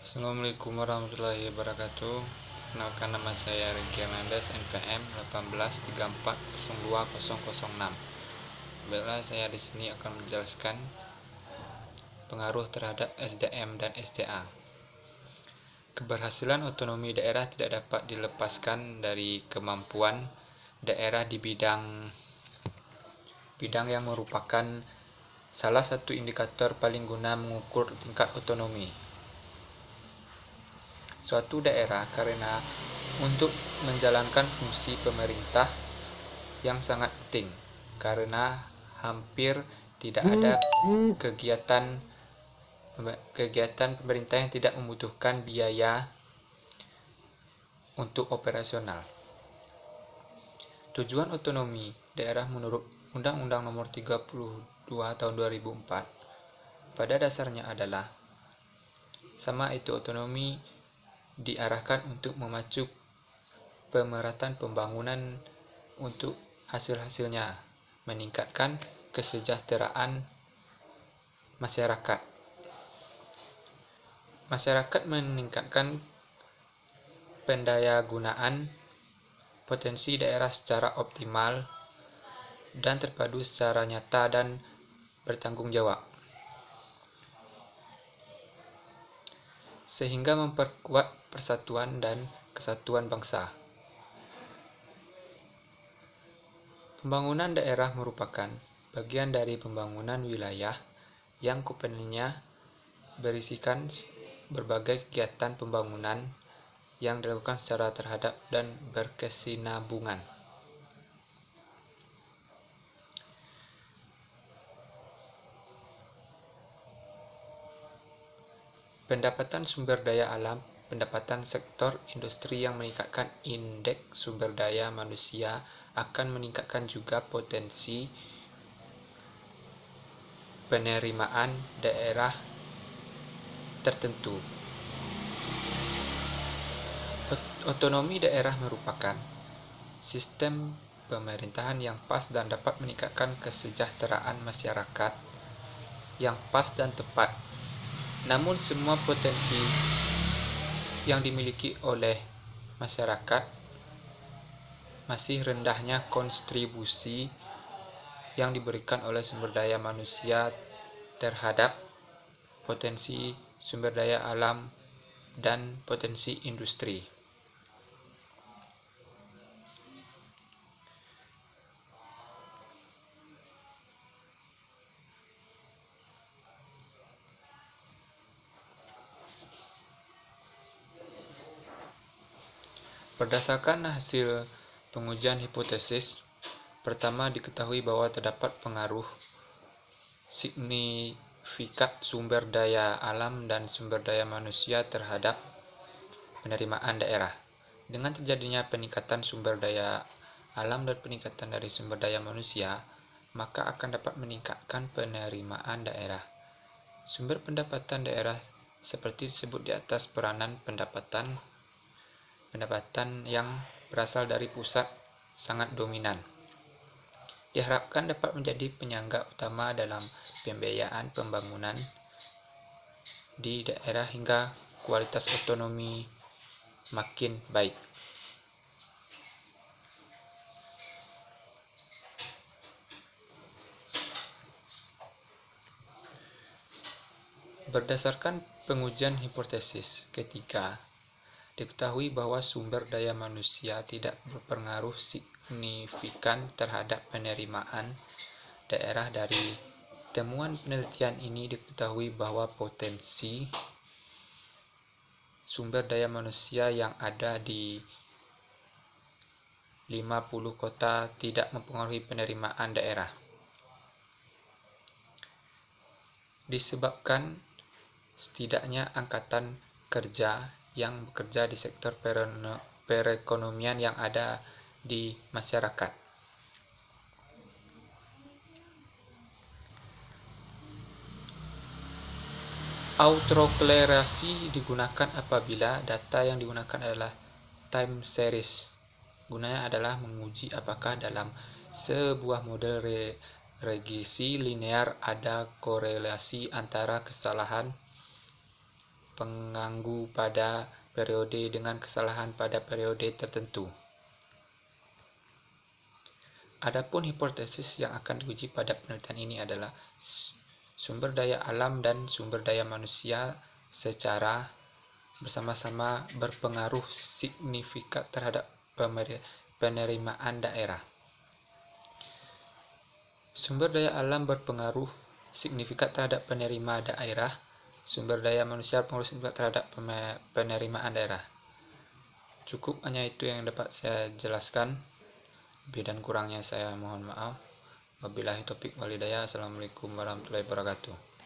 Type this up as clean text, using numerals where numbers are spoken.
Assalamualaikum warahmatullahi wabarakatuh. Kenalkan, nama saya Rengki Hernandez, NPM 1834020006. Baiklah, saya di sini akan menjelaskan pengaruh terhadap SDM dan SDA. Keberhasilan otonomi daerah tidak dapat dilepaskan dari kemampuan daerah di bidang yang merupakan salah satu indikator paling guna mengukur tingkat otonomi suatu daerah, karena untuk menjalankan fungsi pemerintah yang sangat penting, karena hampir tidak ada kegiatan pemerintah yang tidak membutuhkan biaya untuk operasional. Tujuan otonomi daerah menurut Undang-Undang Nomor 32 Tahun 2004 pada dasarnya adalah itu otonomi diarahkan untuk memacu pemerataan pembangunan untuk hasil-hasilnya meningkatkan kesejahteraan masyarakat. Masyarakat meningkatkan pendayagunaan potensi daerah secara optimal dan terpadu secara nyata dan bertanggung jawab, sehingga memperkuat persatuan dan kesatuan bangsa. Pembangunan daerah merupakan bagian dari pembangunan wilayah yang komponennya berisikan berbagai kegiatan pembangunan yang dilakukan secara terhadap dan berkesinambungan. Pendapatan sumber daya alam, pendapatan sektor industri yang meningkatkan indeks sumber daya manusia akan meningkatkan juga potensi penerimaan daerah tertentu. Otonomi daerah merupakan sistem pemerintahan yang pas dan dapat meningkatkan kesejahteraan masyarakat yang pas dan tepat. Namun semua potensi yang dimiliki oleh masyarakat masih rendahnya kontribusi yang diberikan oleh sumber daya manusia terhadap potensi sumber daya alam dan potensi industri. Berdasarkan hasil pengujian hipotesis, pertama diketahui bahwa terdapat pengaruh signifikan sumber daya alam dan sumber daya manusia terhadap penerimaan daerah. Dengan terjadinya peningkatan sumber daya alam dan peningkatan dari sumber daya manusia, maka akan dapat meningkatkan penerimaan daerah. Sumber pendapatan daerah seperti disebut di atas, peranan pendapatan yang berasal dari pusat sangat dominan. Diharapkan dapat menjadi penyangga utama dalam pembiayaan pembangunan di daerah hingga kualitas otonomi makin baik. Berdasarkan pengujian hipotesis ketiga, diketahui bahwa sumber daya manusia tidak berpengaruh signifikan terhadap penerimaan daerah. Dari temuan penelitian ini diketahui bahwa potensi sumber daya manusia yang ada di 50 kota tidak mempengaruhi penerimaan daerah, disebabkan setidaknya angkatan kerja yang bekerja di sektor perekonomian yang ada di masyarakat. Autoklarasi digunakan apabila data yang digunakan adalah time series. Gunanya adalah menguji apakah dalam sebuah model regresi linear ada korelasi antara kesalahan pengganggu pada periode dengan kesalahan pada periode tertentu. Adapun hipotesis yang akan diuji pada penelitian ini adalah sumber daya alam dan sumber daya manusia secara bersama-sama berpengaruh signifikan terhadap penerimaan daerah. Sumber daya alam berpengaruh signifikan terhadap penerima daerah, sumber daya manusia berpengaruh signifikan terhadap penerimaan daerah. Cukup hanya itu yang dapat saya jelaskan. Lebih dan kurangnya saya mohon maaf. Wabillahi taufiq wal hidayah. Assalamualaikum warahmatullahi wabarakatuh.